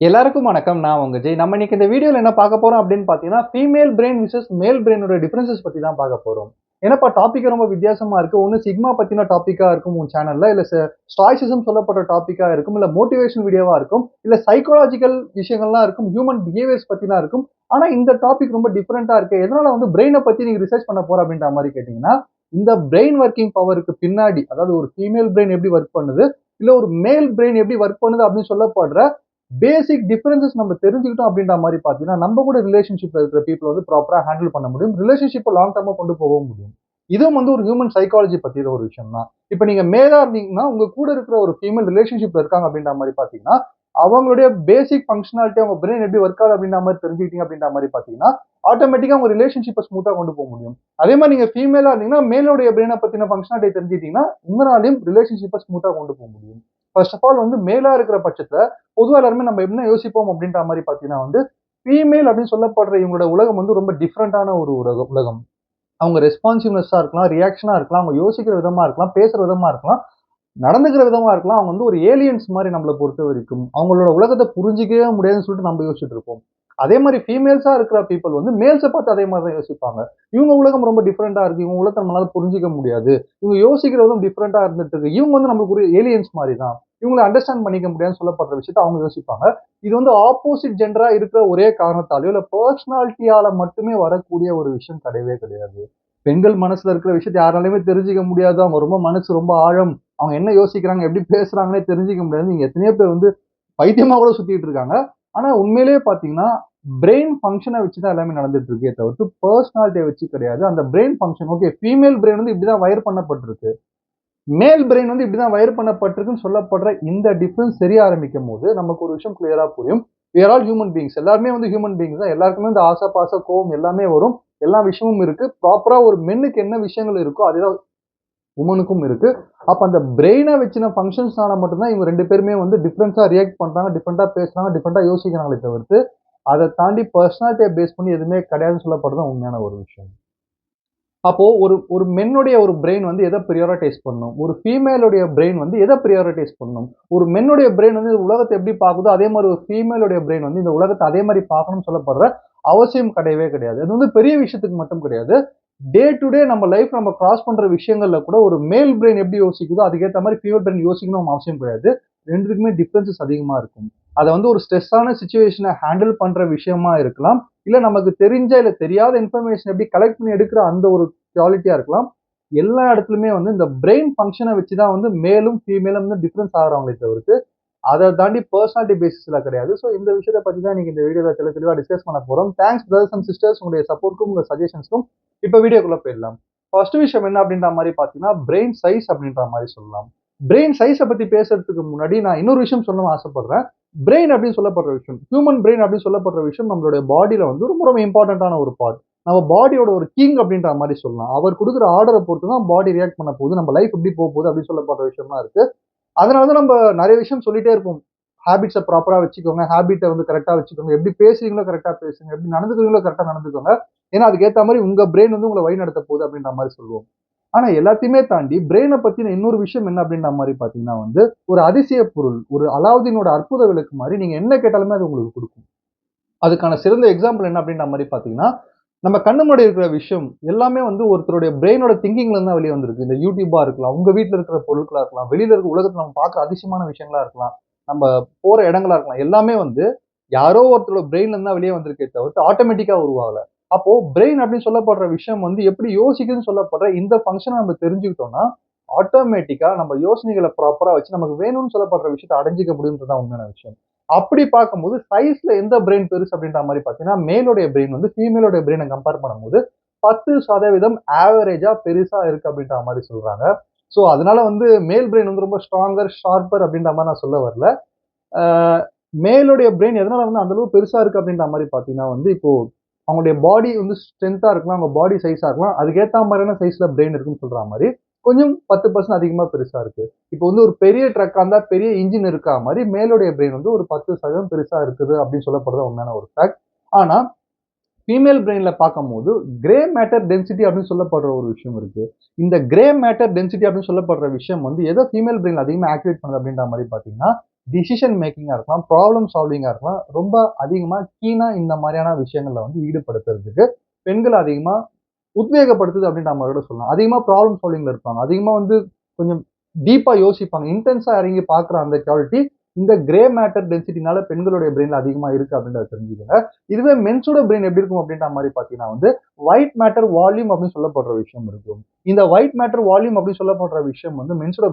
எல்லாருக்கும் வணக்கம். நான் உங்க ஜெய். நம்ம இன்னைக்கு இந்த வீடியோல என்ன பார்க்க போறோம் அப்படின்னு பார்த்தீங்கன்னா, ஃபீமேல் பிரெயின் விசஸ் மேல் பிரெயினோட டிஃபரன்ஸஸ் பத்தி தான் பார்க்க போறோம். ஏன்னாப்பா டாபிக் ரொம்ப வித்தியாசமா இருக்கு. ஒண்ணு சிக்மா பத்தின டாபிக்கா இருக்கும் உன் சேனல்ல. இல்ல ஸ்டாய்சிசம் சொல்லப்பட்ட டாபிக்கா இருக்கும். இல்ல மோட்டிவேஷன் வீடியோவா இருக்கும். இல்ல சைக்காலஜிக்கல் விஷயங்கள்லாம் இருக்கும். ஹியூமன் பிஹேவியர்ஸ் பத்திலாம் இருக்கும். ஆனா இந்த டாபிக் ரொம்ப டிஃபரெண்டா இருக்கு. எதனால வந்து பிரெயின பத்தி நீங்க ரிசர்ச் பண்ண போற அப்படின்ற மாரி கேட்டீங்கன்னா, இந்த பிரெயின் வொர்க்கிங் பவருக்கு பின்னாடி, அதாவது ஒரு ஃபீமேல் பிரெயின் எப்படி வொர்க் பண்ணுது, இல்ல ஒரு மேல் பிரெயின் எப்படி வொர்க் பண்ணுது அப்படின்னு சொல்லப்படுற பேசிக் டிஃபரன்சஸ் நம்ம தெரிஞ்சுக்கிட்டோம் அப்படின்ற மாரி பார்த்தீங்கன்னா, நம்ம கூட ரிலேஷன்ஷிப்ல இருக்கிற பீப்பிள வந்து ப்ராப்பரா ஹேண்டில் பண்ண முடியும். ரிலேஷன்ஷிப்ப லாங் டர்மா கொண்டு போகவும் முடியும். இதுவும் வந்து ஒரு ஹியூமன் சைக்காலஜி பத்தின ஒரு விஷயம் தான். இப்ப நீங்க மேலா இருந்தீங்கன்னா, உங்க கூட இருக்கிற ஒரு ஃபீமேல் ரிலேஷன்ஷிப்ல இருக்காங்க அப்படின்ற மாரி பார்த்தீங்கன்னா, அவங்களுடைய பேசிக் பங்ஷனாலிட்டி அவங்க பிரெயின் எப்படி ஒர்க் ஆகுது அப்படின்ற மாரி தெரிஞ்சுக்கிட்டீங்க அப்படின்ற மாரி பார்த்தீங்கன்னா, ஆட்டோமேட்டிக்கா உங்க ரிலேஷன்ஷிப்ப ஸ்மூத்தா கொண்டு போ முடியும். அதே மாரி நீங்க ஃபீமேலா இருந்தீங்கன்னா, மேலோடைய பிரெயின பத்தின பங்ஷனாலிட்டி தெரிஞ்சுக்கிட்டீங்கன்னா, உங்கனாலயும் ரிலேஷன்ஷிப்ப ஸ்மூத்தா கொண்டு போ முடியும். ஃபர்ஸ்ட் ஆஃப் ஆல் வந்து மேலா இருக்கிற பட்சத்துல பொதுவா எல்லாருமே நம்ம என்ன யோசிப்போம் அப்படின்ற மாரி பார்த்தீங்கன்னா வந்து, ஃபீமேல் அப்படின்னு சொல்லப்படுற இவங்களோட உலகம் வந்து ரொம்ப டிஃபரண்டான ஒரு உலகம். அவங்க ரெஸ்பான்சிவ்னெஸ்ஸா இருக்கலாம், ரியாக்ஷனா இருக்கலாம், அவங்க யோசிக்கிற விதமா இருக்கலாம், பேசுற விதமா இருக்கலாம், நடந்துக்கிற விதமா இருக்கலாம். அவங்க வந்து ஒரு ஏலியன்ஸ் மாரி நம்மள பொறுத்தவரைக்கும். அவங்களோட உலகத்த புரிஞ்சுக்கவே முடியாதுன்னு சொல்லிட்டு நம்ம யோசிச்சுட்டு இருப்போம். அதே மாரி ஃபீமேல்ஸா இருக்கிற பீப்பிள் வந்து மேல்ஸ பார்த்து அதே மாரி தான் யோசிப்பாங்க. இவங்க உலகம் ரொம்ப டிஃபரெண்டா இருக்கு. இவங்க உலகத்த நம்மளால புரிஞ்சுக்க முடியாது. இவங்க யோசிக்கிற விதம் டிஃபரெண்டா இருந்துட்டு இருக்கு. இவங்க வந்து நமக்கு ஒரு ஏலியன்ஸ் மாரி தான். இவங்கள அண்டர்ஸ்டாண்ட் பண்ணிக்க முடியாதுன்னு சொல்லப்படுற விஷயத்த அவங்க யோசிப்பாங்க. இது வந்து ஆப்போசிட் ஜெண்டரா இருக்கிற ஒரே காரணத்தாலயோ, இல்ல பெர்சனாலிட்டியால மட்டுமே வரக்கூடிய ஒரு விஷயம் கிடையவே கிடையாது. பெண்கள் மனசுல இருக்கிற விஷயத்த யாராலயுமே தெரிஞ்சுக்க முடியாது. அவங்க ரொம்ப மனசு ரொம்ப ஆழம். அவங்க என்ன யோசிக்கிறாங்க, எப்படி பேசுறாங்கன்னே தெரிஞ்சுக்க முடியாது. நீங்க எத்தனையோ பேர் வந்து பைத்தியமா கூட சுத்திட்டு இருக்காங்க. ஆனா உண்மையிலேயே பார்த்தீங்கன்னா, பிரெயின் ஃபங்ஷன வச்சு தான் எல்லாமே நடந்துட்டு இருக்கே தவிர்த்து, பெர்சனாலிட்டிய வச்சு கிடையாது. அந்த brain function okay female brain வந்து இப்படிதான் வயர் பண்ணப்பட்டிருக்கு. மேல் பிரெயின் வந்து இப்படிதான் வயர் பண்ணப்பட்டிருக்குன்னு சொல்லப்படுற இந்த டிஃபரன்ஸ் தெரிய ஆரம்பிக்கும்போது, நமக்கு ஒரு விஷயம் கிளியரா புரியும். We are all human beings. எல்லாருமே வந்து ஹியூமன் பீயிங்ஸ் தான். எல்லாருக்குமே இந்த ஆசை, பாசம், கோவம் எல்லாமே வரும். எல்லா விஷயமும் இருக்கு. ப்ராப்பரா ஒரு மென்னுக்கு என்ன விஷயங்கள் இருக்கோ, அதுதான் வுமனுக்கும் இருக்கு. அப்ப அந்த பிரெயின வச்சுன ஃபங்ஷன்ஸ்னால மட்டும் தான் இவங்க 2 பேருமே வந்து டிஃபரன்ஸா ரியாக்ட் பண்றாங்க, டிஃபரண்டா பேசுறாங்க, டிஃபரண்டா யோசிக்கிறாங்களே தவிர்த்து, அத தாண்டி பெர்சனாலிட்டிய பேஸ் பண்ணி எதுவுமே கிடையாதுன்னு சொல்லப்படுறது தான் உண்மையான ஒரு விஷயம். அப்போ ஒரு ஒரு மென்னுடைய ஒரு பிரெயின் வந்து எத பிரியாரிடைஸ் பண்ணும்? ஒரு ஃபீமேலுடைய பிரெயின் வந்து எத பிரியாரிடைஸ் பண்ணும்? ஒரு மென்னுடைய பிரெயின் வந்து உலகத்த எப்படி பாக்குதோ, அதே மாரி ஒரு ஃபீமேலுடைய பிரெயின் வந்து இந்த உலகத்த அதே மாரி பார்க்கணும்னு சொல்லப்படுற அவசியம் கிடையவே கிடையாது. அது வந்து பெரிய விஷயத்துக்கு மட்டும் கிடையாது. டே டு டே நம்ம லைஃப் நம்ம கிராஸ் பண்ற விஷயங்கள்ல கூட ஒரு மேல் பிரெயின் எப்படி யோசிக்குதோ, அதுக்கேத்த மாரி ஃபீமேல் பிரெயின் யோசிக்கணும்னு அவசியம் கிடையாது. 2த்துக்குமே டிஃபரன்ஸஸ் அதிகமா இருக்கும். அத வந்து ஒரு ஸ்ட்ரெஸ்ஸான சிச்சுவேஷன ஹேண்டில் பண்ற விஷயமா இருக்கலாம். இல்ல நமக்கு தெரிஞ்ச, இல்ல தெரியாத இன்ஃபர்மேஷன் எப்படி கலெக்ட் பண்ணி எடுக்கிற அந்த ஒரு குவாலிட்டியா இருக்கலாம். எல்லா இடத்துலயுமே வந்து இந்த பிரெயின் ஃபங்ஷன வச்சு தான் வந்து மேலும், ஃபீமேலும் வந்து டிஃபரன்ஸ் ஆகுறாங்களே தவிர்த்து, அத தாண்டி பெர்சனாலிட்டி பேசிஸ்ல கிடையாது. சோ இந்த விஷயத்த பத்தி தான் இன்னைக்கு இந்த வீடியோல தெளிவா டிஸ்கஸ் பண்ண போறோம். தேங்க்ஸ் பிரதர்ஸ் அண்ட் சிஸ்டர்ஸ் உங்களுடைய சப்போர்ட்க்கும், உங்க சஜஷன்ஸ்க்கும். இப்ப வீடியோக்குள்ள போயிடலாம். ஃபர்ஸ்ட் விஷயம் என்ன அப்படின்ற மாரி பார்த்தீங்கன்னா, பிரெயின் சைஸ் அப்படின்ற மாரி சொல்லலாம். பிரெயின் சைஸ பத்தி பேசுறதுக்கு முன்னாடி நான் இன்னொரு விஷயம் சொல்லணும்னு ஆசைப்படுறேன். பிரெயின் அப்படின்னு சொல்லப்படுற விஷயம், ஹியூமன் பிரெயின் அப்படின்னு சொல்லப்படுற விஷயம் நம்மளுடைய பாடியில வந்து ரொம்ப ரொம்ப இம்பார்ட்டன்ட்டான ஒரு பார்ட். நம்ம பாடியோட ஒரு கிங் அப்படின்ற மாரி சொல்லலாம். அவர் குடுக்குற ஆர்டர பொறுத்து தான் பாடி ரியாக்ட் பண்ண போகுது. நம்ம லைஃப் எப்படி போகுது அப்படின்னு சொல்லப்படுற விஷயம்லாம் இருக்கு. அதனால தான் நம்ம நெறைய விஷயம் சொல்லிட்டே இருப்போம். ஹேபிட்ஸ ப்ராப்பரா வச்சுக்கோங்க. ஹேபிட்ட வந்து கரெக்ட்டா வச்சுக்கோங்க. எப்படி பேசுறீங்களோ கரெக்ட்டா பேசுங்க. எப்படி நடந்துக்கிறீங்களோ கரெக்ட்டா நடந்துக்கோங்க. ஏன்னா அதுக்கு ஏத்த மாரி உங்க பிரெயின் வந்து உங்கள வழிநடத்த போகுது அப்படின்ற மாரி சொல்லுவோம். ஆனா எல்லாத்தையுமே தாண்டி பிரெயின பத்தின இன்னொரு விஷயம் என்ன அப்படின்ற மாரி பார்த்தீங்கன்னா வந்து, ஒரு அதிசய பொருள். ஒரு அலாவுதீனோட அற்புத விளக்கு மாரி நீங்க என்ன கேட்டாலுமே அது உங்களுக்கு குடுக்கும். அதுக்கான சிறந்த எக்ஸாம்பிள் என்ன அப்படின்ற மாரி பார்த்தீங்கன்னா, நம்ம கண்ணு முன்னாடி இருக்கிற விஷயம் எல்லாமே வந்து ஒருத்தருடைய பிரெயினோட திங்கிங்ல இருந்து தான் வெளிய வந்திருக்கு. இந்த யூடியூபா இருக்கலாம், உங்க வீட்ல இருக்கிற பொருட்களா இருக்கலாம், வெளியில இருக்கிற உலகத்துல நம்ம பார்க்குற அதிசயமான விஷயங்களா இருக்கலாம், நம்ம போற இடங்களா இருக்கலாம். எல்லாமே வந்து யாரோ ஒருத்தரோட பிரெயின்ல இருந்து தான் வெளிய வந்திருக்கே தவிர்த்து ஆட்டோமேட்டிக்கா உருவாகல. அப்போ பிரெயின் அப்படின்னு சொல்லப்படுற விஷயம் வந்து எப்படி யோசிக்குதுன்னு சொல்லப்படுற இந்த ஃபங்ஷன நம்ம தெரிஞ்சுக்கிட்டோம்னா, ஆட்டோமேட்டிக்கா நம்ம யோசனைகள ப்ராப்பரா வச்சு நமக்கு வேணும்னு சொல்லப்படுற விஷயத்த அடைஞ்சுக்க முடியும்ன்றது தான் உண்மையான விஷயம். அப்படி பார்க்கும்போது சைஸ்ல எந்த பிரெயின் பெருசு அப்படின்ற மாரி பார்த்தீங்கன்னா, மேலோடைய பிரெயின் வந்து ஃபீமேலோட பிரெயின கம்பேர் பண்ணும்போது 10% ஆவரேஜா பெருசா இருக்கு அப்படின்ற மாரி சொல்றாங்க. சோ அதனால வந்து மேல் பிரெயின் வந்து ரொம்ப ஸ்ட்ராங்கர், ஷார்ப்பர் அப்படின்ற மாரி நான் சொல்ல வரல. ஆ மேலோடைய பிரெயின் எதனால வந்து அந்த அளவு பெருசா இருக்கு அப்படின்ற மாரி பார்த்தீங்கன்னா வந்து, இப்போ அவங்களுடைய பாடி வந்து ஸ்ட்ரென்த்தா இருக்கலாம், அவங்க பாடி சைஸா இருக்கலாம். அதுக்கேத்த மாரியான சைஸ்ல பிரெயின் இருக்குன்னு சொல்ற மாரி, கொஞ்சம் 10% அதிகமா பெருசா இருக்கு. இப்போ வந்து ஒரு பெரிய ட்ரக்கா இருந்தா பெரிய இன்ஜின் இருக்கா மாரி, மேலோடைய பிரெயின் வந்து ஒரு 10% பெருசா இருக்குது அப்படின்னு சொல்லப்படுறது உண்மையான ஒரு ஃபேக்ட். ஆனா, ஃபீமேல் பிரெயின்ல பார்க்கும்போது, கிரே மேட்டர் டென்சிட்டி அப்படின்னு சொல்லப்படுற ஒரு விஷயம் இருக்கு. இந்த கிரே மேட்டர் டென்சிட்டி அப்படின்னு சொல்லப்படுற விஷயம் வந்து எத ஃபீமேல் பிரெயின்ல அதிகமா ஆக்டிவேட் பண்ணுது அப்படின்ற மாரி பார்த்தீங்கன்னா, டிசிஷன் மேக்கிங்கா இருக்கலாம், ப்ராப்ளம் சால்விங்கா இருக்கலாம், ரொம்ப அதிகமா கீனா இந்த மாதிரியான விஷயங்கள்ல வந்து ஈடுபடுத்துறதுக்கு பெண்கள் அதிகமா உத்வேகப்படுத்துது அப்படின்ற மாதிரி கூட சொல்லலாம். அதிகமா ப்ராப்ளம் சால்விங்ல இருப்பாங்க. அதிகமா வந்து கொஞ்சம் டீப்பா யோசிப்பாங்க. இன்டென்ஸா இறங்கி பார்க்குற அந்த குவாலிட்டி இந்த கிரே மேட்டர் டென்சிட்டினால பெண்களுடைய பிரெயின்ல அதிகமா இருக்கு அப்படின்றத தெரிஞ்சுக்கங்க. இதுவே மென்ஸோட பிரெயின் எப்படி இருக்கும் அப்படின்ற மாதிரி பார்த்தீங்கன்னா வந்து ஒயிட் மேட்டர் வால்யூம் அப்படின்னு சொல்லப்படுற விஷயம் இருக்கும். இந்த ஒயிட் மேட்டர் வால்யூம் அப்படின்னு சொல்லப்படுற விஷயம் வந்து மென்ஸோட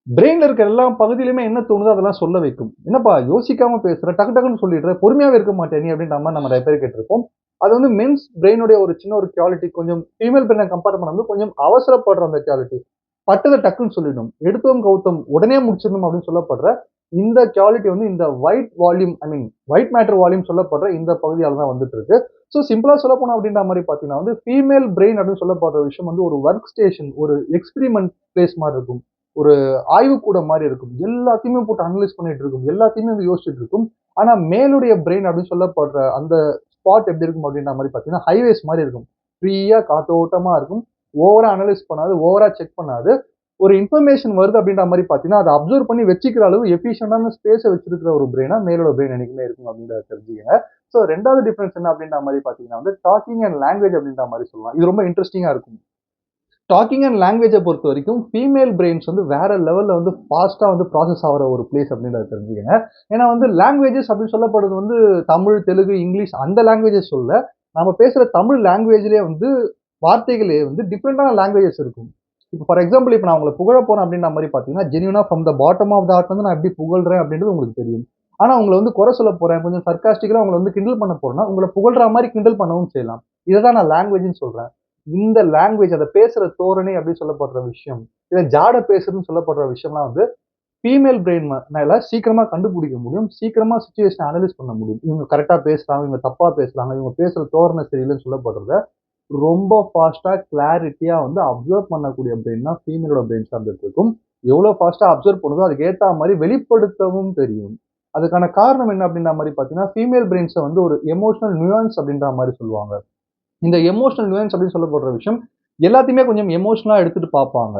பிரெயின்ல இருக்க எல்லா பகுதியிலுமே என்ன தோணுதோ அதெல்லாம் சொல்ல வைக்கும். என்னப்பா யோசிக்காம பேசுற, டக்கு டக்குன்னு சொல்லிடுற, பொறுமையாவே இருக்க மாட்டே நீ அப்படின்ற மாதிரி நம்ம நிறைய பேர் கேட்டிருப்போம். அது வந்து மென்ஸ் பிரெயினுடைய ஒரு சின்ன ஒரு குவாலிட்டி. கொஞ்சம் ஃபீமேல் பிரெயினை கம்பேர் பண்ணும்போது கொஞ்சம் அவசரப்படுற அந்த குவாலிட்டி. பட்டத டக்குன்னு சொல்லிடும். எடுத்தோம் கவுத்தோம் உடனே முடிச்சிடணும் அப்படின்னு சொல்லப்படுற இந்த குவாலிட்டி வந்து இந்த white volume white matter volume சொல்லப்படுற இந்த பகுதியால தான் வந்துட்டு இருக்கு. ஸோ சிம்பிளா சொல்ல போனோம் அப்படின்ற மாதிரி பார்த்தீங்கன்னா வந்து ஃபீமேல் பிரெயின் அப்படின்னு சொல்லப்படுற விஷயம் வந்து ஒரு ஒர்க் ஸ்டேஷன், ஒரு எக்ஸ்பெரிமெண்ட் பிளேஸ் மாதிரி இருக்கும். ஒரு ஆய்வுக்கூடம் மாரி இருக்கும். எல்லாத்தையுமே போட்டு அனலைஸ் பண்ணிட்டு இருக்கும். எல்லாத்தையுமே வந்து யோசிச்சுட்டு இருக்கும். ஆனா மேலுடைய பிரெயின் அப்படின்னு சொல்லப்படுற அந்த ஸ்பாட் எப்படி இருக்கும் அப்படின்ற மாரி பார்த்தீங்கன்னா, ஹைவேஸ் மாரி இருக்கும். ஃப்ரீயா காத்தோட்டமா இருக்கும். ஓவரா அனலைஸ் பண்ணாது, ஓவரா செக் பண்ணாது. ஒரு இன்ஃபர்மேஷன் வருது அப்படின்ற மாரி பார்த்தீங்கன்னா, அத அப்சர்வ் பண்ணி வச்சுக்கிற அளவு எஃபிஷியன்டான ஸ்பேஸ வச்சிருக்கிற ஒரு பிரெயினா மேலோட பிரெயின் என்னைக்குமே இருக்கும் அப்படின்றத தெரிஞ்சுக்கங்க. ஸோ 2வது டிஃபரன்ஸ் என்ன அப்படின்ற மாரி பார்த்தீங்கன்னா வந்து, டாக்கிங் அண்ட் லாங்குவேஜ் அப்படின்ற மாரி சொல்லலாம். இது ரொம்ப இன்ட்ரஸ்டிங்கா இருக்கும். டாக்கிங் அண்ட் லாங்குவேஜை பொறுத்த வரைக்கும் ஃபீமேல் பிரெயின்ஸ் வந்து வேற லெவல்ல வந்து ஃபாஸ்டா வந்து ப்ராசஸ் ஆகிற ஒரு பிளேஸ் அப்படின்றத தெரிஞ்சுக்கங்க. ஏன்னா வந்து லாங்குவேஜஸ் அப்படின்னு சொல்லப்படுறது வந்து தமிழ், தெலுங்கு, இங்கிலீஷ் அந்த லாங்குவேஜஸ் சொல்ல. நம்ம பேசுற தமிழ் லாங்குவேஜ்லயே வந்து வார்த்தைகளே வந்து டிஃப்ரெண்டான லாங்குவேஜஸ் இருக்கும். இப்போ ஃபார் எக்ஸாம்பிள் இப்போ நான் உங்களை புகழ போறேன் அப்படின்ற மாதிரி பார்த்தீங்கன்னா, ஜென்யூனா from the bottom of the heart வந்து நான் எப்படி புகழ்றேன் அப்படின்றது உங்களுக்கு தெரியும். ஆனா உங்களை வந்து குறை சொல்ல போறேன், கொஞ்சம் சர்க்காஸ்டிக்கலா உங்களை வந்து கிண்டல் பண்ண போறேன்னா, உங்களை புகழ்ற மாதிரி கிண்டல் பண்ணவும் செய்யலாம். இதை தான் நான் லாங்குவேஜ்னு சொல்றேன். இந்த லாங்குவேஜ் அத பேசுற தோரணை அப்படின்னு சொல்லப்படுற விஷயம், இல்ல ஜாட பேசுறதுன்னு சொல்லப்படுற விஷயம்லாம் வந்து ஃபீமேல் பிரெயின்னால சீக்கிரமா கண்டுபிடிக்க முடியும். சீக்கிரமா சிச்சுவேஷன அனலைஸ் பண்ண முடியும். இவங்க கரெக்ட்டா பேசுறாங்க, இவங்க தப்பா பேசுறாங்க, இவங்க பேசுற தோரணை சரியில்லன்னு சொல்லப்படுறத ரொம்ப ஃபாஸ்ட்டா, கிளாரிட்டியா வந்து அப்சர்வ் பண்ணக்கூடிய பிரெயின் தான் ஃபீமேலோட பிரெயின் சார்ந்துட்டு இருக்கும். எவ்வளோ ஃபாஸ்ட்டா அப்சர்வ் பண்ணுதோ அதுக்கு ஏத்தா மாரி வெளிப்படுத்தவும் தெரியும். அதுக்கான காரணம் என்ன அப்படின்ற மாரி பார்த்தீங்கன்னா, ஃபீமேல் பிரெயின்ஸ வந்து ஒரு எமோஷனல் நியூயான்ஸ் அப்படின்ற மாரி சொல்லுவாங்க. இந்த எமோஷனல் நுயன்ஸ் அப்படின்னு சொல்லப்படுற விஷயம் எல்லாத்தையுமே கொஞ்சம் எமோஷனலா எடுத்துட்டு பார்ப்பாங்க.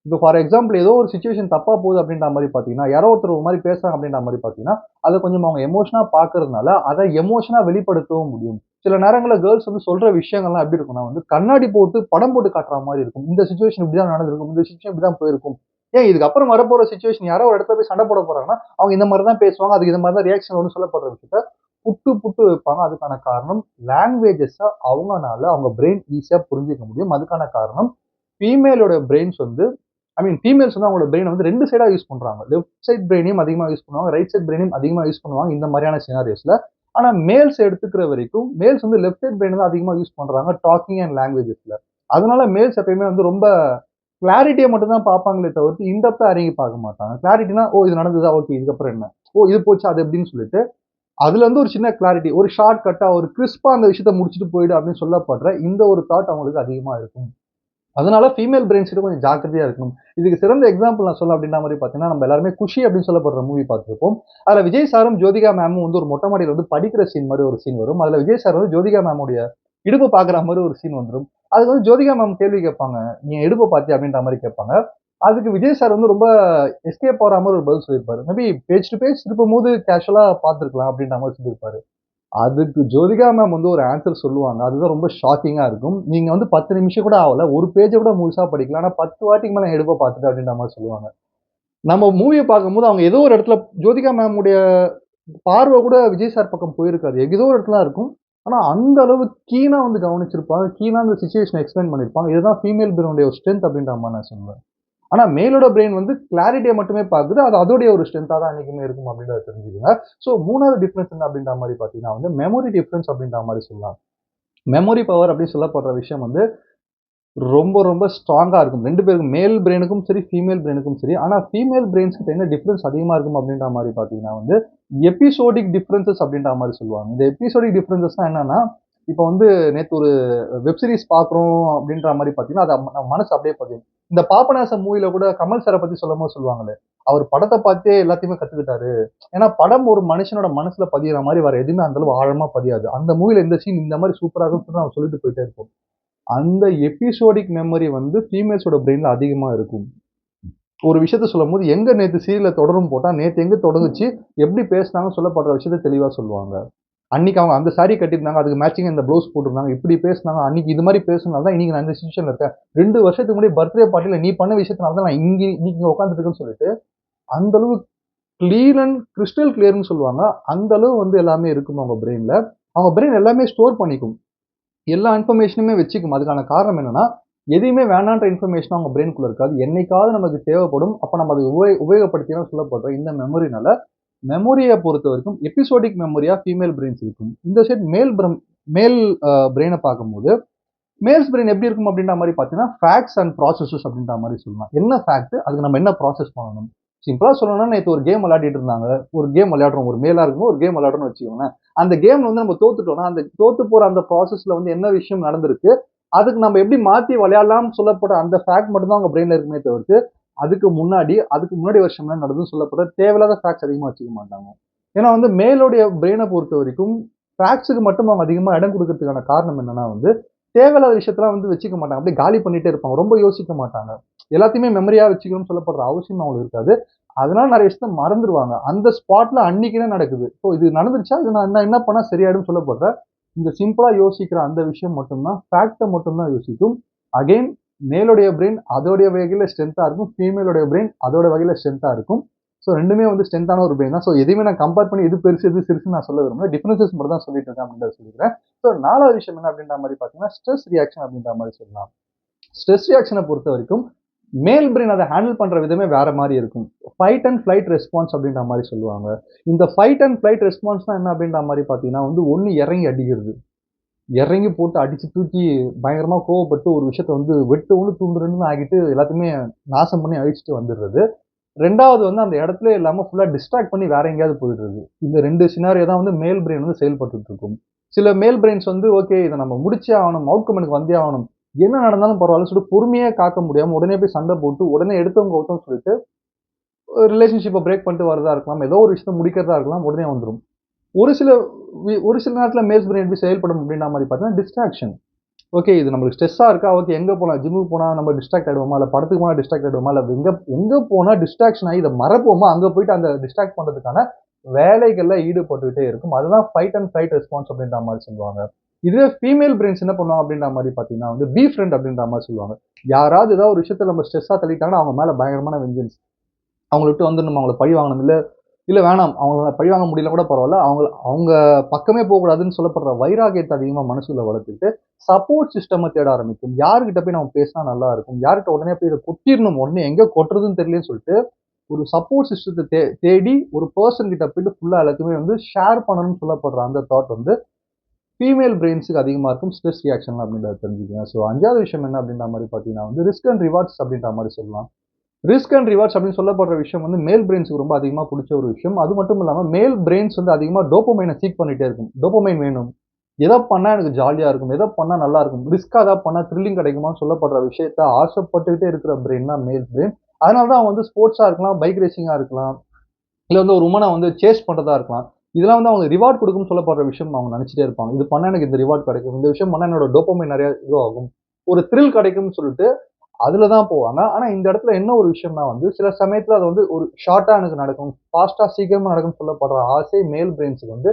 இப்போ ஃபார் எக்ஸாம்பிள் ஏதோ ஒரு சிச்சுவேஷன் தப்பா போகுது அப்படின்ற மாதிரி பார்த்தீங்கன்னா, யாரோ ஒருத்தர் ஒரு மாதிரி பேசுறாங்க அப்படின்ற மாதிரி பார்த்தீங்கன்னா, அத கொஞ்சம் அவங்க எமோஷனா பார்க்கறதுனால, அத எமோஷனா வெளிப்படுத்தவும் முடியும். சில நேரங்கள்ல கேர்ல்ஸ் வந்து சொல்ற விஷயங்கள்லாம் எப்படி இருக்கும்னா வந்து, கண்ணாடி போட்டு படம் போட்டு காட்டுற மாரி இருக்கும். இந்த சிச்சுவேஷன் இப்படிதான் நடந்திருக்கும். இந்த சிச்சுவேஷன் இப்படிதான் போயிருக்கும். ஏன் இதுக்கப்புறம் வரப்போற சிச்சுவேஷன் யாரோ ஒரு இடத்துல போய் சண்டை போட போறாங்கன்னா, அவங்க இந்த மாரி தான் பேசுவாங்க. அதுக்கு இந்த மாரி தான் ரியாக்ஷன் வரும்னு சொல்லப்படுற விஷயத்த புட்டு புட்டு வைப்பாங்க. அதுக்கான காரணம் லாங்குவேஜஸ அவங்கனால அவங்க பிரெயின் ஈஸியா புரிஞ்சுக்க முடியும். அதுக்கான காரணம் ஃபீமேலோட பிரெயின்ஸ் வந்து ஃபீமேல்ஸ் வந்து அவங்களோட பிரெயின வந்து 2 சைடா யூஸ் பண்றாங்க. லெஃப்ட் சைட் பிரெயினையும் அதிகமா யூஸ் பண்ணுவாங்க. ரைட் சைட் பிரெயினையும் அதிகமா யூஸ் பண்ணுவாங்க இந்த மாரியான சினாரியோஸ்ல. ஆனா மேல்ஸ் எடுத்துக்கிற வரைக்கும் மேல்ஸ் வந்து லெஃப்ட் சைட் பிரெயின் தான் அதிகமா யூஸ் பண்றாங்க டாக்கிங் அண்ட் லாங்குவேஜஸ்ல. அதனால மேல்ஸ் எப்பயுமே வந்து ரொம்ப கிளாரிட்டிய மட்டும் தான் பார்ப்பாங்களே தவிர்த்து இன் டெப்த்தா இறங்கி பார்க்க மாட்டாங்க. கிளாரிட்டினா, ஓ இது நடந்ததா? ஓகே இதுக்கப்புறம் என்ன? ஓ இது போச்சா? அது எப்படின்னு சொல்லிட்டு அதுல இருந்து ஒரு சின்ன கிளாரிட்டி, ஒரு ஷார்ட் கட்டா, ஒரு கிறிஸ்பா அந்த விஷயத்த முடிச்சுட்டு போயிடு அப்படின்னு சொல்லப்படுற இந்த ஒரு தாட் அவங்களுக்கு அதிகமா இருக்கும். அதனால ஃபீமேல் பிரெயின்ஸ் கிட்ட கொஞ்சம் ஜாக்கிரதையா இருக்கணும். இதுக்கு சிறந்த எக்ஸாம்பிள் நான் சொல்ல அப்படின்ற மாரி பார்த்தீங்கன்னா, நம்ம எல்லாருமே குஷி அப்படின்னு சொல்லப்படுற மூவி பார்த்திருப்போம். அதுல விஜய் சாரும், ஜோதிகா மேமும் வந்து ஒரு மொட்டை மாடியில வந்து படிக்கிற சீன் மாரி ஒரு சீன் வரும். அதுல விஜய் சார் வந்து ஜோதிகா மேமுடைய இடுப்ப பார்க்குற மாரி ஒரு சீன் வந்துரும். அதுக்கு வந்து ஜோதிகா மேம் கேள்வி கேட்பாங்க. "நீ என் இடுப்ப பார்த்தியா?" அப்படின்ற மாரி கேட்பாங்க. அதுக்கு விஜய் சார் வந்து ரொம்ப எஸ்கேப் ஆகுற மாரி ஒரு பதில் சொல்லியிருப்பாரு. மேபி பேஜ் டூ பேஜ் திருப்பும்போது கேஷுவலா பார்த்துருக்கலாம் அப்படின்ற மாரி சொல்லியிருப்பாரு. அதுக்கு ஜோதிகா மேம் வந்து ஒரு ஆன்சர் சொல்லுவாங்க. அதுதான் ரொம்ப ஷாக்கிங்கா இருக்கும். நீங்க வந்து 10 நிமிஷம் கூட ஆவல. ஒரு பேஜ கூட முழுசா படிக்கல. ஆனா 10 வாட்டிக்கு மேல என் இடுப்ப பார்த்துட்டேன் அப்படின்ற மாரி சொல்லுவாங்க. நம்ம மூவிய பார்க்கும்போது அவங்க ஏதோ ஒரு இடத்துல ஜோதிகா மேம் உடைய பார்வை கூட விஜய் சார் பக்கம் போயிருக்காது. ஏதோ ஒரு இடத்துல தான் இருக்கும். ஆனா அந்த அளவு கீனா வந்து கவனிச்சிருப்பாங்க. கீனா அந்த சிச்சுவேஷன எக்ஸ்பிளைன் பண்ணியிருப்பாங்க. இதுதான் ஃபீமேல் பிரெயினுடைய ஒரு ஸ்ட்ரென்த் அப்படின்ற மாரி நான் சொல்லுவேன். ஆனா மேலோட பிரெயின் வந்து கிளாரிட்டிய மட்டுமே பாக்குது. அது அதோடைய ஒரு ஸ்ட்ரென்த்தா தான் என்னைக்குமே இருக்கும் அப்படின்றத தெரிஞ்சுக்கங்க. ஸோ 3வது டிஃபரன்ஸ் என்ன அப்படின்ற மாரி பார்த்தீங்கன்னா வந்து மெமரி டிஃபரன்ஸ் அப்படின்ற மாரி சொல்லலாம். மெமரி பவர் அப்படின்னு சொல்லப்படுற விஷயம் வந்து ரொம்ப ரொம்ப ஸ்ட்ராங்கா இருக்கும். 2 பேருக்கும் மேல் பிரெயினுக்கும் சரி, ஃபீமேல் பிரெயினுக்கும் சரி. ஆனா ஃபீமேல் பிரெயின்ஸ் கிட்ட என்ன டிஃபரன்ஸ் அதிகமா இருக்கும் அப்படின்ற மாரி பார்த்தீங்கன்னா வந்து, எபிசோடிக் டிஃபரன்ஸஸ் அப்படின்ற மாரி சொல்லுவாங்க. இந்த எபிசோடிக் டிஃபரன்ஸஸ்னா என்னன்னா, இப்ப வந்து நேத்து ஒரு வெப் சீரிஸ் பார்க்குறோம் அப்படின்ற மாரி பார்த்தீங்கன்னா, அது நம்ம மனசு அப்படியே பதியும். இந்த பாபநாசம் மூவில கூட கமல் சார பத்தி சொல்லும்போது சொல்லுவாங்களே, அவர் படத்த பார்த்தே எல்லாத்தையுமே கத்துக்கிட்டாரு. ஏன்னா படம் ஒரு மனுஷனோட மனசுல பதியிற மாரி வேற எதுவுமே அந்த அளவு ஆழமா பதியாது. அந்த மூவில இந்த சீன் இந்த மாரி சூப்பரா இருக்கும்னு நம்ம சொல்லிட்டு போயிட்டே இருப்போம். அந்த எபிசோடிக் மெமரி வந்து ஃபீமேல்ஸோட பிரெயின்ல அதிகமா இருக்கும். ஒரு விஷயத்த சொல்லும்போது எங்க நேத்து சீரியல்ல தொடரும் போட்டா, நேத்து எங்க தொடங்குச்சு, எப்படி பேசுனாங்கன்னு சொல்லப்படுற விஷயத்த தெளிவா சொல்லுவாங்க. அன்னைக்கு அவங்க அந்த சாரி கட்டியிருந்தாங்க. அதுக்கு மேட்சிங்கா இந்த ப்ளவுஸ் போட்டிருந்தாங்க. இப்படி பேசுனாங்க. அன்னைக்கு இது மாரி பேசுனனால தான் இன்னைக்கு நான் இந்த சிச்சுவேஷன்ல இருக்கேன். 2 வருஷத்துக்கு முன்னாடி பர்த்டே பார்ட்டில நீ பண்ண விஷயத்தினால தான் நான் இன்னைக்கு இங்க உட்கார்ந்துட்டு இருக்கேன்னு சொல்லிட்டு, அந்த அளவு கிளீன் அண்ட் கிறிஸ்டல் கிளியர்ன்னு சொல்லுவாங்க. அந்த அளவு வந்து எல்லாமே இருக்கும் அவங்க பிரெயின்ல. அவங்க பிரெயின் எல்லாமே ஸ்டோர் பண்ணிக்கும். எல்லா இன்ஃபர்மேஷனுமே வச்சுக்கும். அதுக்கான காரணம் என்னன்னா, எதையுமே வேணான்ற இன்ஃபர்மேஷன் அவங்க பிரெயின்குள்ள இருக்காது. என்னைக்காவது நமக்கு தேவைப்படும். அப்ப நம்ம அத உபயோகப்படுத்தினோம்னு சொல்லப்படுற இந்த மெமரினால, மெமரிய பொறுத்தவரைக்கும் எபிசோடிக் மெமரியா ஃபீமேல் பிரெயின்ஸ் இருக்கும். இந்த சைட் மேல் பிரெயின பார்க்கும்போது, மேல்ஸ் பிரெயின் எப்படி இருக்கும் அப்படின்ற மாரி பார்த்தீங்கன்னா, ஃபேக்ட்ஸ் அண்ட் ப்ராசஸஸ் அப்படின்ற மாரி சொல்லலாம். என்ன ஃபேக்ட்? அதுக்கு நம்ம என்ன ப்ராசஸ் பண்ணணும்? சிம்பிளா சொல்லணும்னா, நேத்து ஒரு கேம் விளையாடிட்டு இருந்தாங்க. ஒரு கேம் விளையாடுறோம். ஒரு மேலா இருக்கும்போது ஒரு கேம் விளையாடுறோம்னு வச்சுக்கோங்களேன். அந்த கேம்ல வந்து நம்ம தோத்துட்டோம்னா, அந்த தோத்து போற அந்த ப்ராசஸ்ல வந்து என்ன விஷயம் நடந்திருக்கு? அதுக்கு நம்ம எப்படி மாத்தி விளையாடலாம்னு சொல்லப்பட்ட அந்த ஃபேக்ட் மட்டும் தான் அவங்க பிரெயின்ல இருக்குமே தவிர்த்து, அதுக்கு முன்னாடி வருஷம் என்ன நடந்ததுன்னு சொல்லப்பட்ட தேவையில்லாத ஃபேக்ட்ஸ் அதிகமா வச்சுக்க மாட்டாங்க. ஏன்னா வந்து மேலோடைய பிரெயின பொறுத்தவரைக்கும், ஃபேக்ட்ஸ்க்கு மட்டும் அவங்க அதிகமா இடம் குடுக்கறதுக்கான காரணம் என்னன்னா வந்து, தேவையில்லாத விஷயத்தலாம் வந்து வச்சுக்க மாட்டாங்க. அப்படியே காலி பண்ணிட்டே இருப்பாங்க. ரொம்ப யோசிக்க மாட்டாங்க. எல்லாத்தையுமே மெமரியா வச்சுக்கணும்னு சொல்லப்படுற அவசியம் அவங்களுக்கு இருக்காது. அதனால நெறைய விஷயத்த மறந்துருவாங்க. அந்த ஸ்பாட்ல அன்னைக்கு என்ன நடக்குது? ஸோ இது நடந்துருச்சா? இது நான் என்ன பண்ணா சரியாயிடும்னு சொல்லப்படுற, இந்த சிம்பிளா யோசிக்கிற அந்த விஷயம் மட்டும் தான், ஃபேக்ட்ட மட்டும் தான் யோசிக்கும். அகைன் மேலுடைய பிரெயின் அதோடைய வகையில ஸ்ட்ரென்த்தா இருக்கும். ஃபீமேலுடைய பிரெயின் அதோட வகையில ஸ்ட்ரென்த்தா இருக்கும். ஸோ 2மே வந்து ஸ்ட்ரென்த்தான ஒரு பிரெயின் தான். ஸோ எதையுமே நான் கம்பேர் பண்ணி எது பெருசு, எது சிறுசுன்னு நான் சொல்ல விரும்பல. டிஃபரன்ஸஸ் மட்டும் தான் சொல்லிட்டு இருக்கேன் அப்படின்றத சொல்லிக்கிறேன். ஸோ 4வது விஷயம் என்ன அப்படின்ற மாரி பார்த்தீங்கன்னா, ஸ்ட்ரெஸ் ரியாக்ஷன் அப்படின்ற மாரி சொல்லலாம். ஸ்ட்ரெஸ் ரியாக்ஷன பொறுத்தவரைக்கும், மேல் பிரெயின் அத ஹேண்டில் பண்ற விதமே வேற மாரி இருக்கும். ஃபைட் அண்ட் ஃப்ளைட் ரெஸ்பான்ஸ் அப்படின்ற மாரி சொல்லுவாங்க. இந்த ஃபைட் அண்ட் ஃப்ளைட் ரெஸ்பான்ஸ்னா என்ன அப்படின்ற மாரி பார்த்தீங்கன்னா வந்து, ஒண்ணு இறங்கி அடிக்கிறது. இறங்கி போட்டு அடிச்சு தூக்கி பயங்கரமா கோவப்பட்டு ஒரு விஷயத்த வந்து வெட்டு 1 துண்டு 2ன்னு ஆக்கிட்டு எல்லாத்தையுமே நாசம் பண்ணி அழிச்சுட்டு வந்துடுறது. 2வது வந்து அந்த இடத்திலேயே இல்லாம ஃபுல்லா டிஸ்ட்ராக்ட் பண்ணி வேற எங்கேயாவது போயிடுறது. இந்த 2 சினாரியோ தான் வந்து மேல் பிரெயின் வந்து செயல்பட்டுட்டு இருக்கும். சில மேல் பிரெயின்ஸ் வந்து ஓகே இத நம்ம முடிச்சே ஆகணும். அவுட்கம் எனக்கு வந்தே ஆகணும். என்ன நடந்தாலும் பரவாயில்லன்னு சொல்லிட்டு பொறுமையே காக்க முடியாம உடனே போய் சண்டை போட்டு, உடனே எடுத்தவங்க கவுத்தோம்ன்னு சொல்லிட்டு ரிலேஷன்ஷிப்ப பிரேக் பண்ணிட்டு வரதா இருக்கலாம். ஏதோ ஒரு விஷயத்த முடிக்கிறதா இருக்கலாம். உடனே வந்துரும். ஒரு சில ஒரு சில நேரத்தில மேல்ஸ் பிரெயின் எப்படி செயல்படும் அப்படின்ற மாரி பார்த்தீங்கன்னா, டிஸ்ட்ராக்ஷன். ஓகே. இது நம்மளுக்கு ஸ்ட்ரெஸ்ஸா இருக்கா? ஓகே. எங்க போலாம்? ஜிம்முக்கு போனா நம்ம டிஸ்ட்ராக்ட் ஆயிடுவோமா? இல்ல படத்துக்கு போனா டிஸ்ட்ராக்ட் ஆயிடுவோமா? இல்ல எங்க எங்க போனா டிஸ்ட்ராக்ஷன் ஆயி இத மறப்போமா? அங்க போயிட்டு அந்த டிஸ்ட்ராக்ட் பண்றதுக்கான வேலைகள்ல ஈடுபட்டுக்கிட்டே இருக்கும். அதுதான் ஃபைட் அண்ட் ஃபைட் ரெஸ்பான்ஸ் அப்படின்ற மாரி சொல்லுவாங்க. இதுவே ஃபீமேல் பிரெயின்ஸ் என்ன பண்ணுவாங்க அப்படின்ற மாரி பார்த்தீங்கன்னா வந்து, பி ஃப்ரெண்ட் அப்படின்ற மாரி சொல்லுவாங்க. யாராவது ஏதாவது ஒரு விஷயத்துல நம்ம ஸ்ட்ரெஸ்ஸா தள்ளிட்டாங்கன்னா, அவங்க மேல பயங்கரமான வெஞ்சன்ஸ். அவங்கள விட்டு வந்துரணும். அவங்கள பழி வாங்கணும். இல்ல இல்ல வேணாம். அவங்கள பழி வாங்க முடியல கூட பரவால்ல. அவங்க பக்கமே போகக்கூடாதுன்னு சொல்லப்படுற வைராகியத்த அதிகமா மனசுக்குள்ள வளர்த்துட்டு, சப்போர்ட் சிஸ்டம தேட ஆரம்பிக்கும். யார்கிட்ட போய் நம்ம பேசினா நல்லா இருக்கும்? யார்கிட்ட உடனே போய் இத கொட்டிறணும். உடனே எங்க கொட்டுறதுன்னு தெரியலன்னு சொல்லிட்டு, ஒரு சப்போர்ட் சிஸ்டத்த தேடி ஒரு பெர்சன் கிட்ட போயிட்டு ஃபுல்லா எல்லாத்தையுமே வந்து ஷேர் பண்ணணும்னு சொல்லப்படுற அந்த தாட் வந்து ஃபீமேல் பிரெயின்ஸ்க்கு அதிகமா இருக்கும். ஸ்ட்ரெஸ் ரியாக்ஷன் அப்படின்றத தெரிஞ்சுக்கங்க. ஸோ 5வது விஷயம் என்ன அப்படின்ற மாரி பார்த்தீங்கன்னா வந்து, ரிஸ்க் அண்ட் ரிவார்ட்ஸ் அப்படின்ற மாரி சொல்லலாம். ரிஸ்க் அண்ட் ரிவார்ட்ஸ் அப்படின்னு சொல்லப்படுற விஷயம் வந்து மேல் பிரெயின்ஸ்க்கு ரொம்ப அதிகமா புடிச்ச ஒரு விஷயம். அது மட்டும் இல்லாம மேல் பிரெயின்ஸ் வந்து அதிகமா டோபமைன சீக் பண்ணிட்டே இருக்கும். டோபமைன் வேணும். எத பண்ணா எனக்கு ஜாலியா இருக்கும். எத பண்ணா நல்லா இருக்கும். ரிஸ்க்கா எதா பண்ணா த்ரில்லிங் கிடைக்குமான்னு சொல்லப்படுற விஷயத்த ஆசைப்பட்டுக்கிட்டே இருக்கிற பிரெயின் தான் மேல் பிரெயின். அதனால தான் அவன் வந்து ஸ்போர்ட்ஸா இருக்கலாம், பைக் ரேசிங்கா இருக்கலாம். இல்ல வந்து ஒரு வுமன வந்து சேஸ் பண்றதா இருக்கலாம். இதெல்லாம் வந்து அவங்க ரிவார்ட் குடுக்கும்னு சொல்லப்படுற விஷயம் அவங்க நெனச்சுட்டே இருப்பாங்க. இது பண்ணா எனக்கு இந்த ரிவார்ட் கிடைக்கும். இந்த விஷயம் பண்ணா என்னோட டோபமைன் நெறைய இதுவாகும். ஒரு த்ரில் கிடைக்கும்னு சொல்லிட்டு அதுல தான் போவாங்க. ஆனா இந்த இடத்துல என்ன ஒரு விஷயம்னா வந்து, சில சமயத்துல அது வந்து ஒரு ஷார்ட்டா எனக்கு நடக்கும். ஃபாஸ்ட்டா சீக்கிரமா நடக்கும்னு சொல்லப்படுற ஆசை மேல் பிரெயின்ஸ்க்கு வந்து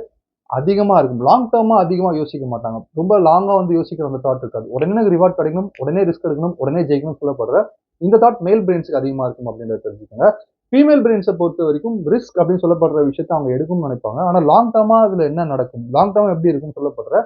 அதிகமா இருக்கும். லாங் டெர்மா அதிகமா யோசிக்க மாட்டாங்க. ரொம்ப லாங்கா வந்து யோசிக்கிற அந்த தாட் இருக்காது. உடனே எனக்கு ரிவார்ட் கிடைக்கணும், உடனே ரிஸ்க் எடுக்கணும், உடனே ஜெயிக்கணும்னு சொல்லப்படுற இந்த தாட் மேல் பிரெயின்ஸ்க்கு அதிகமா இருக்கும் அப்படின்றத தெரிஞ்சுக்கங்க. ஃபீமேல் பிரெயின்ஸ பொறுத்தவரைக்கும் ரிஸ்க் அப்படின்னு சொல்லப்படுற விஷயத்த அவங்க எடுக்கணும்னு நினைப்பாங்க. ஆனா லாங் டெர்மா அதுல என்ன நடக்கும்? லாங் டெர்ம் எப்படி இருக்கும்னு சொல்லப்படுற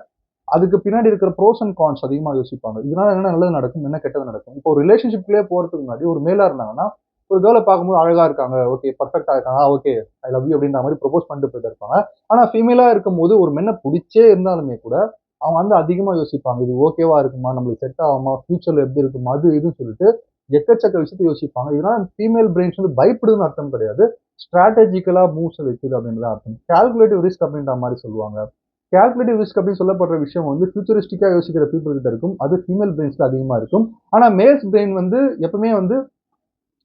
அதுக்கு பின்னாடி இருக்கிற ப்ரோஸ் அண்ட் கான்ஸ் அதிகமா யோசிப்பாங்க. இதனால என்ன நல்லது நடக்கும்? என்ன கெட்டது நடக்கும்? இப்போ ஒரு ரிலேஷன்ஷிப்குள்ளேயே போறதுக்கு முன்னாடி ஒரு மேலா இருந்தாங்கன்னா, ஒரு கேர்ள பார்க்கும்போது அழகா இருக்காங்க. ஓகே. பெர்ஃபெக்ட்டா இருக்காங்க. ஓகே. ஐ லவ் யூ அப்படின்ற மாரி ப்ரொபோஸ் பண்ணிட்டு போயிட்டு இருப்பாங்க. ஆனா ஃபீமேலா இருக்கும்போது ஒரு மென்ன புடிச்சே இருந்தாலுமே கூட, அவங்க வந்து அதிகமா யோசிப்பாங்க. இது ஓகேவா இருக்குமா? நம்மளுக்கு செட் ஆகுமா? ஃபியூச்சர்ல எப்படி இருக்கும்? அது இதுன்னு சொல்லிட்டு எக்கச்சக்க விஷயத்த யோசிப்பாங்க. இதனால ஃபீமேல் பிரெயின்ஸ் வந்து பயப்படுதுன்னு அர்த்தம் கிடையாது. ஸ்ட்ராட்டஜிக்கலா மூவ்ஸ வைக்குது அப்படின்னு தான் அர்த்தம். கால்குலேட்டிவ் ரிஸ்க் அப்படின்ற மாரி சொல்லுவாங்க. கால்குலேட்டிவ் ரிஸ்க் அப்படின்னு சொல்லப்படுற விஷயம் வந்து ஃபியூச்சரிஸ்டிக்கா யோசிக்கிற பீப்பிள் கிட்ட இருக்கும். அது ஃபீமேல் பிரெயின்ஸ்ல அதிகமா இருக்கும். ஆனா மேல்ஸ் பிரெயின் வந்து எப்பவுமே வந்து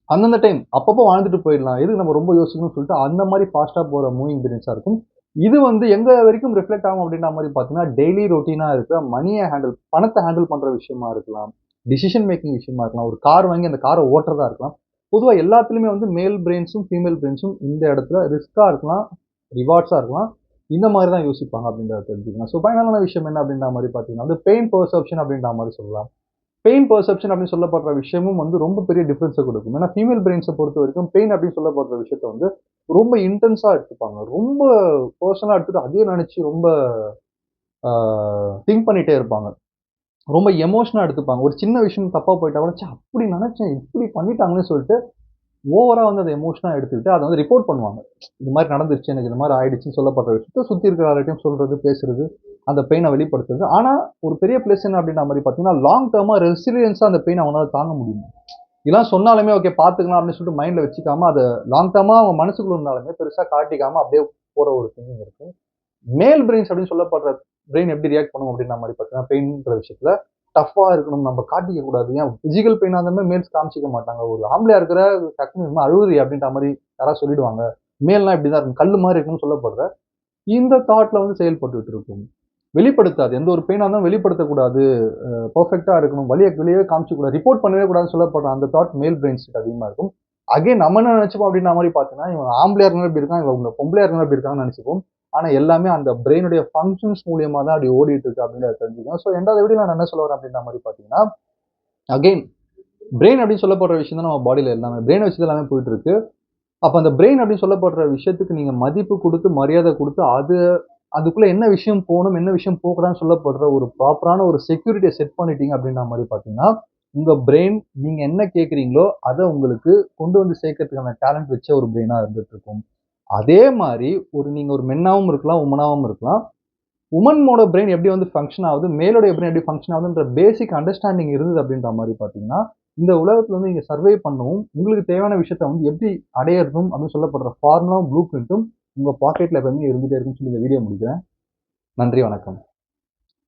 அந்தந்த டைம் அப்பப்போ வாழ்ந்துட்டு போயிடலாம். எதுக்கு நம்ம ரொம்ப யோசிக்கணும்னு சொல்லிட்டு அந்த மாரி ஃபாஸ்ட்டா போற மூவிங் பிரெயின்ஸா இருக்கும். இது வந்து எங்க வரைக்கும் ரிஃப்ளெக்ட் ஆகும் அப்படின்ற மாரி பார்த்தீங்கன்னா, டெய்லி ரொட்டீனா இருக்க பணத்த ஹேண்டில் பண்ற விஷயமா இருக்கலாம். டிசிஷன் மேக்கிங் விஷயமா இருக்கலாம். ஒரு கார் வாங்கி அந்த கார ஓட்டுறதா இருக்கலாம். பொதுவாக எல்லாத்துலேயுமே வந்து மேல் பிரெயின்ஸும் ஃபீமேல் பிரெயின்ஸும் இந்த இடத்துல ரிஸ்க்காக இருக்கலாம், ரிவார்ட்ஸாக இருக்கலாம், இந்த மாதிரி தான் யோசிப்பாங்க அப்படின்றத தெரிஞ்சுக்கலாம். ஸோ ஃபைனலான விஷயம் என்ன அப்படின்ற மாதிரி பார்த்தீங்கன்னா வந்து பெயின் பெர்செப்ஷன் அப்படின்ற மாதிரி சொல்லலாம். பெயின் பெர்செப்ஷன் அப்படின்னு சொல்லப்படுற விஷயமும் வந்து ரொம்ப பெரிய டிஃபரன்ஸை கொடுக்கும். ஏன்னா ஃபீமேல் பிரெயின்ஸை பொறுத்த வரைக்கும் பெயின் அப்படின்னு சொல்லப்படுற விஷயத்த வந்து ரொம்ப இன்டென்ஸாக எடுத்துப்பாங்க. ரொம்ப பர்சனலாக எடுத்துட்டு அதே நினச்சி ரொம்ப திங்க் பண்ணிட்டே இருப்பாங்க. ரொம்ப எமோஷனா எடுத்துப்பாங்க. ஒரு சின்ன விஷயம் தப்பா போயிட்டா கூட, ச்சே அப்படி நினைச்சேன், இப்படி பண்ணிட்டாங்கன்னு சொல்லிட்டு, ஓவரா வந்து அத எமோஷனா எடுத்துக்கிட்டு, அத வந்து ரிப்போர்ட் பண்ணுவாங்க. இது மாரி நடந்துருச்சு, எனக்கு இது மாரி ஆயிடுச்சுன்னு சொல்லப்படுற விஷயத்த சுத்தி இருக்கிற யார்கிட்டயும் சொல்றது, பேசுறது, அந்த பெயின வெளிப்படுத்துறது. ஆனா, ஒரு பெரிய பிளஸ் என்ன அப்படின்ற மாரி பார்த்தீங்கன்னா, லாங் டர்மா ரெசிலியன்ஸா அந்த பெயின அவனால தாங்க முடியும். இதெல்லாம் சொன்னாலுமே ஓகே பார்த்துக்கலாம் அப்படின்னு சொல்லிட்டு மைண்ட்ல வச்சுக்காம, அத லாங் டர்மா அவன் மனசுக்குள்ள இருந்தாலுமே பெருசா காட்டிக்காம அப்படியே போற ஒரு திங்கிங் இருக்கு. மேல் பிரெயின்ஸ் அப்படின்னு சொல்லப்படுற பிரெயின் எப்படி ரியாக்ட் பண்ணும் அப்படின்ற மாதிரி பார்த்தீங்கன்னா, பெயின்ன்ற விஷயத்துல டஃப்பா இருக்கணும், நம்ம காட்டிக்க கூடாது. ஏன் பிசிக்கல் பெயினா இருந்தாலுமே மேல்ஸ் காமிச்சிக்க மாட்டாங்க. ஒரு ஆம்பளையா இருக்கிற டக்குனு "என்ன அழுவுறியா?" அப்படின்ற மாரி யாராவது சொல்லிடுவாங்க. மேல்னா இப்படிதான் இருக்கும். கல்லு மாரி இருக்கும்னு சொல்லப்படுற இந்த தாட்ல வந்து செயல்பட்டுட்டு இருக்கும். வெளிப்படுத்தாது. எந்த ஒரு பெயினா இருந்தாலும் வெளிப்படுத்தக்கூடாது. பெர்ஃபெக்ட்டா இருக்கணும். வலிய வெளியவே காமிச்சுக்க கூடாது. ரிப்போர்ட் பண்ணவே கூடாதுன்னு சொல்லப்படுற அந்த தாட் மேல் பிரெயின்ஸ் கிட்ட அதிகமா இருக்கும். அகைன் நம்ம என்ன நினைச்சுப்போம் அப்படின்ற மாரி பார்த்தீங்கன்னா, இவன் ஆம்பளையா இருந்தாலும் இப்படி இருக்கான், இவங்க பொம்பளையா இருந்தாலும் இப்படி இருக்காங்கன்னு நினைச்சுப்போம். ஆனா எல்லாமே அந்த பிரெயினுடைய ஃபங்ஷன்ஸ் மூலியமா தான் அப்படி ஓடிட்டு இருக்கு அப்படின்றத தெரிஞ்சுக்கணும். ஸோ 2வது வீடியோல நான் என்ன சொல்ல வரேன் அப்படின்ற மாரி பார்த்தீங்கன்னா, அகைன் பிரெயின் அப்படின்னு சொல்லப்படுற விஷயம் தான் நம்ம பாடியில எல்லாமே. பிரெயின வச்சு தான் எல்லாமே போயிட்டு இருக்கு. அப்ப அந்த பிரெயின் அப்படின்னு சொல்லப்படுற விஷயத்துக்கு நீங்க மதிப்பு குடுத்து, மரியாதை குடுத்து, அதுக்குள்ள என்ன விஷயம் போணும், என்ன விஷயம் போகக்கூடாதுன்னு சொல்லப்படுற ஒரு ப்ராப்பரான ஒரு செக்யூரிட்டிய செட் பண்ணிட்டீங்க அப்படின்ற மாரி பார்த்தீங்கன்னா, உங்க பிரெயின் நீங்க என்ன கேட்கிறீங்களோ, அத உங்களுக்கு கொண்டு வந்து சேர்க்கறதுக்கான டேலண்ட் வச்ச ஒரு பிரெயினா இருந்துட்டு இருக்கும். அதே மாரி நீங்க ஒரு மென்னாவும் இருக்கலாம், வுமனாவும் இருக்கலாம். வுமனோட பிரெயின் எப்படி வந்து ஃபங்ஷன் ஆகுது, மேலோடைய பிரெயின் எப்படி ஃபங்ஷன் ஆகுதுன்ற பேசிக் அண்டர்ஸ்டாண்டிங் இருந்தது அப்படின்ற மாரி பார்த்தீங்கன்னா, இந்த உலகத்துல வந்து நீங்க சர்வை பண்ணவும், உங்களுக்கு தேவையான விஷயத்த வந்து எப்படி அடையறதும் அப்படின்னு சொல்லப்படுற ஃபார்முலாவும், ப்ளூ பிரிண்ட்டும் உங்க பாக்கெட்ல எப்பவுமே இருந்துட்டே இருக்குன்னு சொல்லி இந்த வீடியோ முடிக்கிறேன். நன்றி, வணக்கம்.